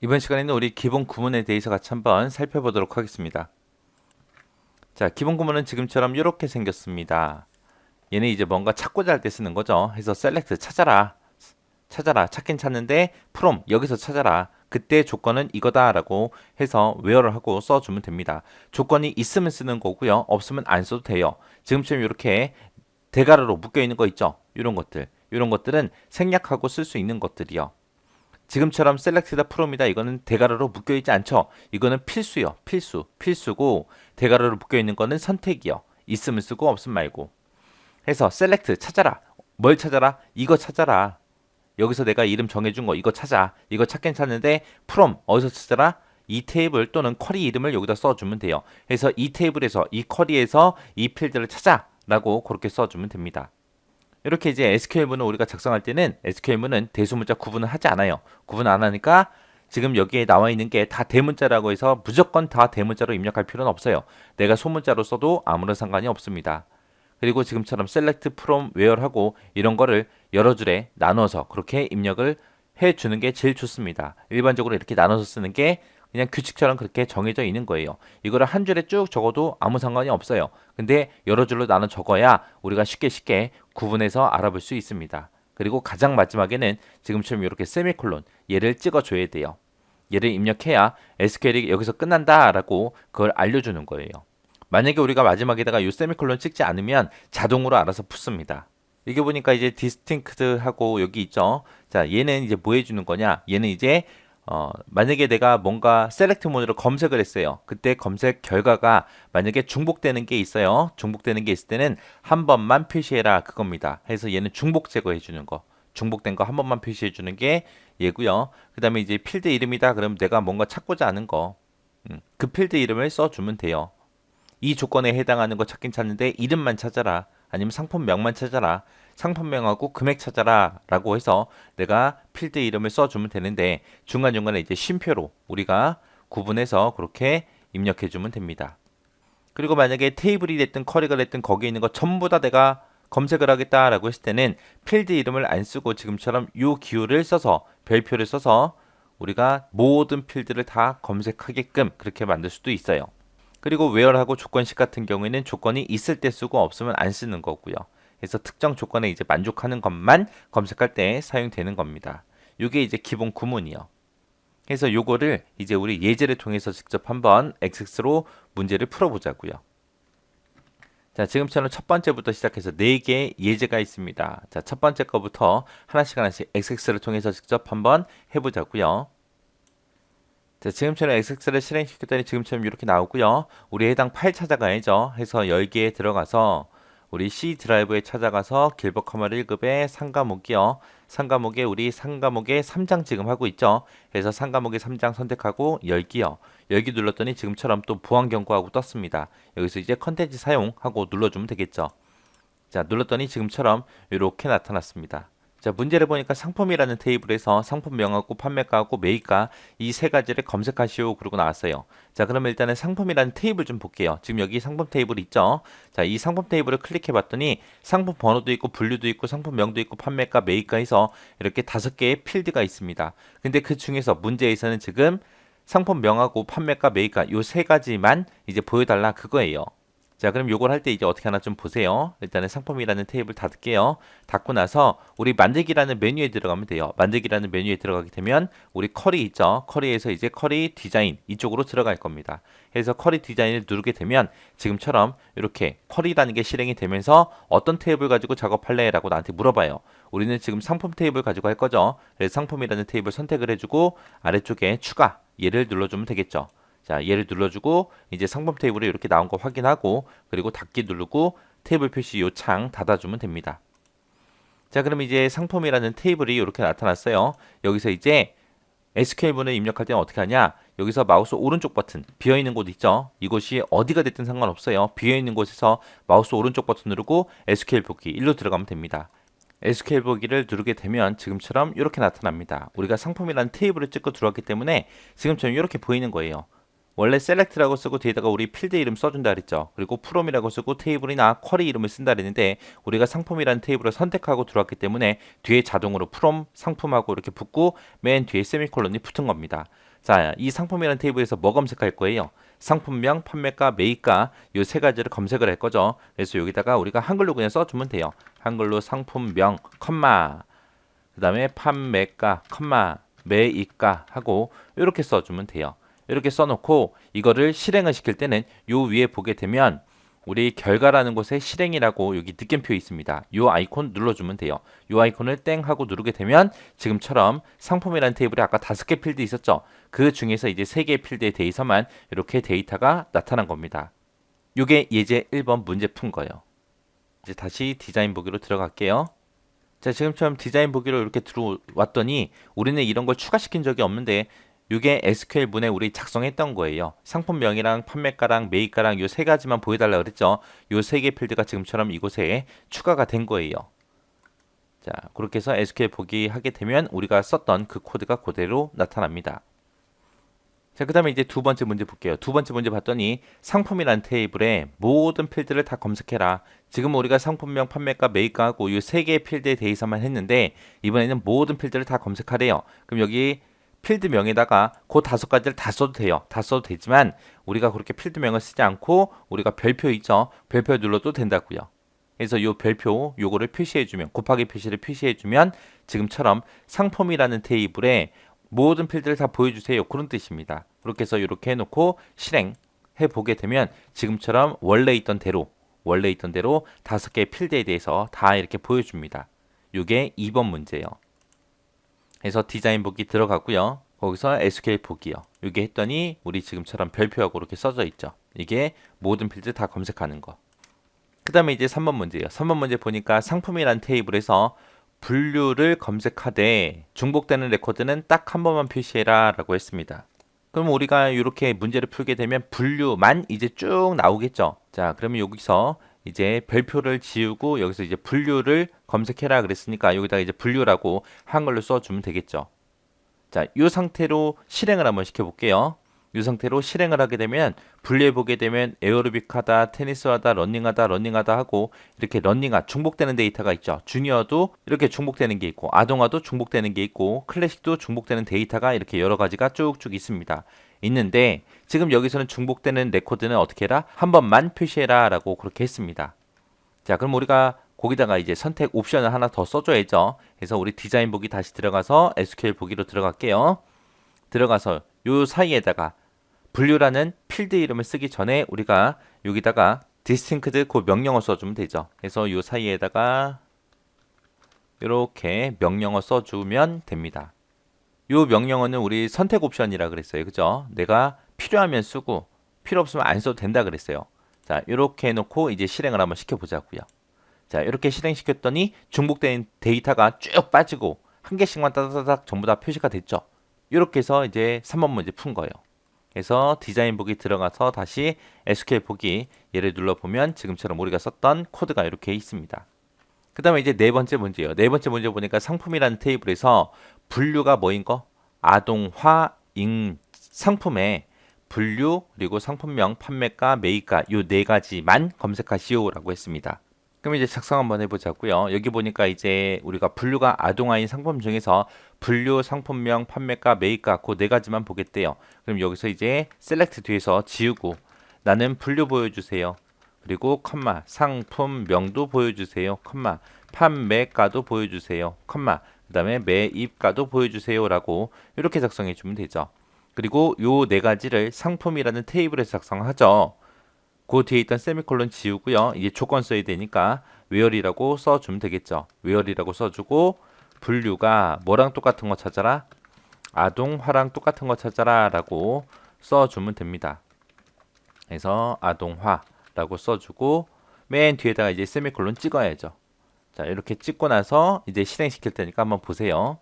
이번 시간에는 우리 기본 구문에 대해서 같이 한번 살펴보도록 하겠습니다. 자, 기본 구문은 지금처럼 이렇게 생겼습니다. 얘는 이제 뭔가 찾고자 할 때 쓰는 거죠. 해서 select 찾아라. 찾아라. 찾긴 찾는데 from 여기서 찾아라. 그때 조건은 이거다라고 해서 where를 하고 써주면 됩니다. 조건이 있으면 쓰는 거고요. 없으면 안 써도 돼요. 지금처럼 이렇게 대가로로 묶여 있는 거 있죠. 이런 것들. 이런 것들은 생략하고 쓸 수 있는 것들이요. 지금처럼 select다 from이다 이거는 대가로로 묶여있지 않죠. 이거는 필수요. 필수고 대가로로 묶여있는 거는 선택이요. 있으면 쓰고 없으면 말고 해서 select 찾아라. 뭘 찾아라? 이거 찾아라. 여기서 내가 이름 정해준 거 이거 찾아. 이거 찾긴 찾는데 from 어디서 찾아라? 이 테이블 또는 쿼리 이름을 여기다 써주면 돼요. 그래서 이 테이블에서 이 쿼리에서 이 필드를 찾아 라고 그렇게 써주면 됩니다. 이렇게 이제 SQL문을 우리가 작성할 때는 SQL문은 대소문자 구분을 하지 않아요. 구분 안 하니까 지금 여기에 나와 있는 게 다 대문자라고 해서 무조건 다 대문자로 입력할 필요는 없어요. 내가 소문자로 써도 아무런 상관이 없습니다. 그리고 지금처럼 select from where 하고 이런 거를 여러 줄에 나눠서 그렇게 입력을 해주는 게 제일 좋습니다. 일반적으로 이렇게 나눠서 쓰는 게 그냥 규칙처럼 그렇게 정해져 있는 거예요. 이거를 한 줄에 쭉 적어도 아무 상관이 없어요. 근데 여러 줄로 나눠 적어야 우리가 쉽게 구분해서 알아볼 수 있습니다. 그리고 가장 마지막에는 지금처럼 이렇게 세미콜론 얘를 찍어줘야 돼요. 얘를 입력해야 SQL이 여기서 끝난다라고 그걸 알려주는 거예요. 만약에 우리가 마지막에다가 이 세미콜론 찍지 않으면 자동으로 알아서 붙습니다. 이게 보니까 이제 디스팅크트하고 여기 있죠. 자, 얘는 이제 뭐 해주는 거냐? 얘는 이제 만약에 내가 뭔가 셀렉트 모드로 검색을 했어요. 그때 검색 결과가 만약에 중복되는 게 있어요. 중복되는 게 있을 때는 한 번만 표시해라 그겁니다. 해서 얘는 중복 제거해 주는 거. 중복된 거 한 번만 표시해 주는 게 얘고요. 그 다음에 이제 필드 이름이다. 그럼 내가 뭔가 찾고자 하는 거. 그 필드 이름을 써주면 돼요. 이 조건에 해당하는 거 찾긴 찾는데 이름만 찾아라. 아니면 상품명만 찾아라. 상품명하고 금액 찾아라 라고 해서 내가 필드 이름을 써주면 되는데 중간중간에 이제 쉼표로 우리가 구분해서 그렇게 입력해 주면 됩니다. 그리고 만약에 테이블이 됐든 쿼리가 됐든 거기에 있는 거 전부 다 내가 검색을 하겠다라고 했을 때는 필드 이름을 안 쓰고 지금처럼 요 기호를 써서 별표를 써서 우리가 모든 필드를 다 검색하게끔 그렇게 만들 수도 있어요. 그리고 where하고 조건식 같은 경우에는 조건이 있을 때 쓰고 없으면 안 쓰는 거고요. 그래서 특정 조건에 이제 만족하는 것만 검색할 때 사용되는 겁니다. 이게 이제 기본 구문이요. 그래서 요거를 이제 우리 예제를 통해서 직접 한번 XX로 문제를 풀어보자고요. 자, 지금처럼 첫 번째부터 시작해서 4개의 예제가 있습니다. 자, 첫 번째 거부터 하나씩 XX를 통해서 직접 한번 해보자고요. 자, 지금처럼 XX를 실행시켰더니 지금처럼 이렇게 나오고요. 우리 해당 파일 찾아가야죠. 해서 열기에 들어가서 우리 C 드라이브에 찾아가서 길버 커머 1급의 상과목이요. 상과목에 우리 상과목에 3장 지금 하고 있죠. 그래서 상과목에 3장 선택하고 열기요. 열기 눌렀더니 지금처럼 또 보안 경고하고 떴습니다. 여기서 이제 컨텐츠 사용하고 눌러주면 되겠죠. 자, 눌렀더니 지금처럼 이렇게 나타났습니다. 자, 문제를 보니까 상품이라는 테이블에서 상품명하고 판매가하고 매입가 이 세 가지를 검색하시오 그러고 나왔어요. 자, 그러면 일단은 상품이라는 테이블 좀 볼게요. 지금 여기 상품 테이블 있죠? 자, 이 상품 테이블을 클릭해 봤더니 상품 번호도 있고 분류도 있고 상품명도 있고 판매가 매입가 해서 이렇게 5개의 필드가 있습니다. 근데 그 중에서 문제에서는 지금 상품명하고 판매가 매입가 요 세 가지만 이제 보여달라 그거예요. 자, 그럼 요걸 할 때 이제 어떻게 하나 좀 보세요. 일단은 상품이라는 테이블 닫을게요. 닫고 나서 우리 만들기라는 메뉴에 들어가면 돼요. 만들기라는 메뉴에 들어가게 되면 우리 쿼리 있죠. 쿼리에서 이제 쿼리 디자인 이쪽으로 들어갈 겁니다. 그래서 쿼리 디자인을 누르게 되면 지금처럼 이렇게 쿼리라는 게 실행이 되면서 어떤 테이블 가지고 작업할래? 라고 나한테 물어봐요. 우리는 지금 상품 테이블 가지고 할 거죠. 그래서 상품이라는 테이블 선택을 해주고 아래쪽에 추가 얘를 눌러주면 되겠죠. 자, 얘를 눌러주고 이제 상품 테이블에 이렇게 나온 거 확인하고 그리고 닫기 누르고 테이블 표시 요 창 닫아주면 됩니다. 자, 그럼 이제 상품이라는 테이블이 이렇게 나타났어요. 여기서 이제 SQL문을 입력할 때는 어떻게 하냐? 여기서 마우스 오른쪽 버튼 비어있는 곳 있죠? 이곳이 어디가 됐든 상관없어요. 비어있는 곳에서 마우스 오른쪽 버튼 누르고 SQL 보기 1로 들어가면 됩니다. SQL 보기를 누르게 되면 지금처럼 이렇게 나타납니다. 우리가 상품이라는 테이블을 찍고 들어왔기 때문에 지금처럼 이렇게 보이는 거예요. 원래 select라고 쓰고 뒤에다가 우리 필드 이름 써준다 그랬죠. 그리고 from이라고 쓰고 테이블이나 쿼리 이름을 쓴다 그랬는데 우리가 상품이라는 테이블을 선택하고 들어왔기 때문에 뒤에 자동으로 from 상품하고 이렇게 붙고 맨 뒤에 세미콜론이 붙은 겁니다. 자, 이 상품이라는 테이블에서 뭐 검색할 거예요? 상품명, 판매가, 매입가 요 세 가지를 검색을 할 거죠. 그래서 여기다가 우리가 한글로 그냥 써주면 돼요. 한글로 상품명, 컴마, 그 다음에 판매가, 컴마, 매입가 하고 이렇게 써주면 돼요. 이렇게 써놓고 이거를 실행을 시킬 때는 요 위에 보게 되면 우리 결과라는 곳에 실행이라고 여기 느낌표 있습니다. 요 아이콘 눌러주면 돼요. 요 아이콘을 땡 하고 누르게 되면 지금처럼 상품이라는 테이블에 아까 5개 필드 있었죠. 그 중에서 이제 3개의 필드에 대해서만 이렇게 데이터가 나타난 겁니다. 요게 예제 1번 문제 푼 거예요. 이제 다시 디자인 보기로 들어갈게요. 자, 지금처럼 디자인 보기로 이렇게 들어왔더니 우리는 이런 걸 추가시킨 적이 없는데 이게 SQL 문에 우리 작성했던 거예요. 상품명이랑 판매가랑 매입가랑 요 세 가지만 보여달라 그랬죠. 요 세 개 필드가 지금처럼 이곳에 추가가 된 거예요. 자, 그렇게 해서 SQL 보기 하게 되면 우리가 썼던 그 코드가 그대로 나타납니다. 자, 그 다음에 이제 두 번째 문제 볼게요. 두 번째 문제 봤더니 상품이란 테이블에 모든 필드를 다 검색해라. 지금 우리가 상품명, 판매가, 매입가 하고 이 세 개의 필드에 대해서만 했는데 이번에는 모든 필드를 다 검색하래요. 그럼 여기 필드명에다가 그 5가지를 다 써도 돼요. 다 써도 되지만 우리가 그렇게 필드명을 쓰지 않고 우리가 별표 있죠. 별표 눌러도 된다고요. 그래서 이 별표 요거를 표시해주면 곱하기 표시를 표시해주면 지금처럼 상품이라는 테이블에 모든 필드를 다 보여주세요. 그런 뜻입니다. 그렇게 해서 이렇게 해놓고 실행해 보게 되면 지금처럼 원래 있던 대로 5개의 필드에 대해서 다 이렇게 보여줍니다. 이게 2번 문제예요. 그래서 디자인 보기 들어가고요. 거기서 SQL 보기요. 이게 했더니 우리 지금처럼 별표하고 이렇게 써져 있죠. 이게 모든 필드 다 검색하는 거. 그 다음에 이제 3번 문제예요. 3번 문제 보니까 상품이란 테이블에서 분류를 검색하되 중복되는 레코드는 딱 한 번만 표시해라 라고 했습니다. 그럼 우리가 이렇게 문제를 풀게 되면 분류만 이제 쭉 나오겠죠. 자, 그러면 여기서 이제 별표를 지우고 여기서 이제 분류를 검색해라 그랬으니까 여기다가 이제 분류라고 한글로 써주면 되겠죠. 자, 이 상태로 실행을 한번 시켜볼게요. 이 상태로 실행을 하게 되면 분류해 보게 되면 에어로빅하다, 테니스하다, 러닝하다 하고 이렇게 러닝화 중복되는 데이터가 있죠. 주니어도 이렇게 중복되는 게 있고 아동화도 중복되는 게 있고 클래식도 중복되는 데이터가 이렇게 여러 가지가 쭉쭉 있습니다. 있는데 지금 여기서는 중복되는 레코드는 어떻게 해라? 한 번만 표시해라 라고 그렇게 했습니다. 자, 그럼 우리가 거기다가 이제 선택 옵션을 하나 더 써줘야죠. 그래서 우리 디자인 보기 다시 들어가서 SQL 보기로 들어갈게요. 들어가서 요 사이에다가 분류라는 필드 이름을 쓰기 전에 우리가 여기다가 디스팅크드 그 명령어 써주면 되죠. 그래서 요 사이에다가 이렇게 명령어 써주면 됩니다. 요 명령어는 우리 선택 옵션이라 그랬어요. 그죠? 내가 필요하면 쓰고 필요 없으면 안 써도 된다 그랬어요. 자, 이렇게 해놓고 이제 실행을 한번 시켜보자고요. 자, 이렇게 실행시켰더니 중복된 데이터가 쭉 빠지고 한 개씩만 따다닥 전부 다 표시가 됐죠. 이렇게 해서 이제 3번 문제 푼 거예요. 그래서 디자인 보기 들어가서 다시 SQL 보기 얘를 눌러보면 지금처럼 우리가 썼던 코드가 이렇게 있습니다. 그 다음에 이제 네 번째 문제예요. 네 번째 문제 보니까 상품이라는 테이블에서 분류가 뭐인 거? 아동화, 상품에 분류, 그리고 상품명, 판매가, 매입가 요 네 가지만 검색하시오라고 했습니다. 그럼 이제 작성 한번 해보자고요. 여기 보니까 이제 우리가 분류가 아동화인 상품 중에서 분류, 상품명, 판매가, 매입가 그 네 가지만 보겠대요. 그럼 여기서 이제 셀렉트 뒤에서 지우고 나는 분류 보여주세요. 그리고 컴마 상품명도 보여주세요. 컴마 판매가도 보여주세요. 컴마 그 다음에 매입가도 보여주세요 라고 이렇게 작성해 주면 되죠. 그리고 요 네 가지를 상품이라는 테이블에서 작성하죠. 그 뒤에 있던 세미콜론 지우고요. 이제 조건 써야 되니까 where이라고 써주면 되겠죠. where이라고 써주고 분류가 뭐랑 똑같은 거 찾아라? 아동화랑 똑같은 거 찾아라 라고 써주면 됩니다. 그래서 아동화라고 써주고 맨 뒤에다가 이제 세미콜론 찍어야죠. 자, 이렇게 찍고 나서 이제 실행시킬 테니까 한번 보세요.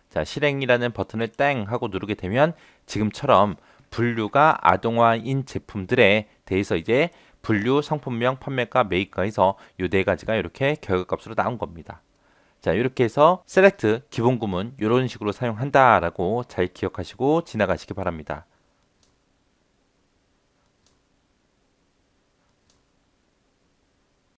자, 실행이라는 버튼을 땡 하고 누르게 되면 지금처럼 분류가 아동화인 제품들에 대해서 이제 분류, 상품명, 판매가, 매입가에서 이 네 가지가 이렇게 결과값으로 나온 겁니다. 자, 이렇게 해서 셀렉트 기본 구문 이런 식으로 사용한다라고 잘 기억하시고 지나가시기 바랍니다.